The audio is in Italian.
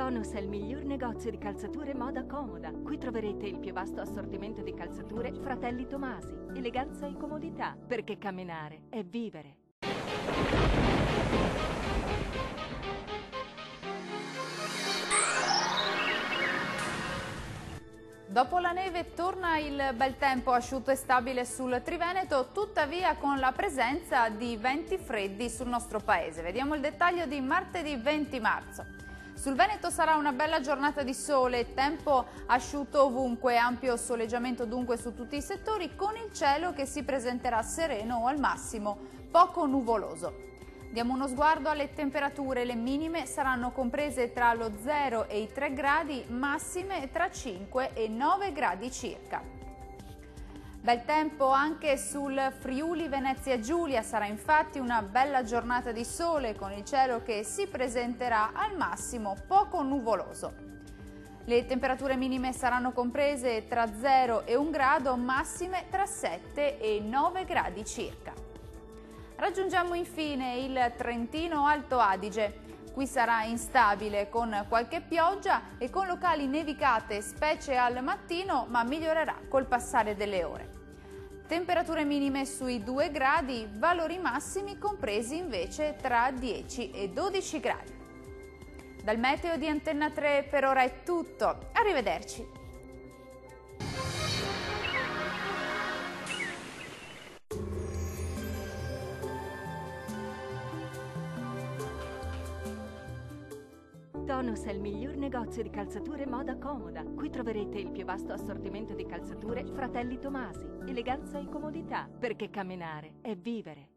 Tonus è il miglior negozio di calzature moda comoda. Qui troverete il più vasto assortimento di calzature Fratelli Tomasi. Eleganza e comodità, perché camminare è vivere. Dopo la neve torna il bel tempo asciutto e stabile sul Triveneto, tuttavia con la presenza di venti freddi sul nostro paese. Vediamo il dettaglio di martedì 20 marzo. Sul Veneto sarà una bella giornata di sole, tempo asciutto ovunque, ampio soleggiamento dunque su tutti i settori, con il cielo che si presenterà sereno o al massimo poco nuvoloso. Diamo uno sguardo alle temperature, le minime saranno comprese tra lo 0 e i 3 gradi, massime tra 5 e 9 gradi circa. Bel tempo anche sul Friuli Venezia Giulia, sarà infatti una bella giornata di sole con il cielo che si presenterà al massimo poco nuvoloso. Le temperature minime saranno comprese tra 0 e 1 grado, massime tra 7 e 9 gradi circa. Raggiungiamo infine il Trentino Alto Adige. Qui sarà instabile con qualche pioggia e con locali nevicate, specie al mattino, ma migliorerà col passare delle ore. Temperature minime sui 2 gradi, valori massimi compresi invece tra 10 e 12 gradi. Dal meteo di Antenna 3 per ora è tutto. Arrivederci. Tonus è il miglior negozio di calzature moda comoda. Qui troverete il più vasto assortimento di calzature Fratelli Tomasi. Eleganza e comodità, perché camminare è vivere.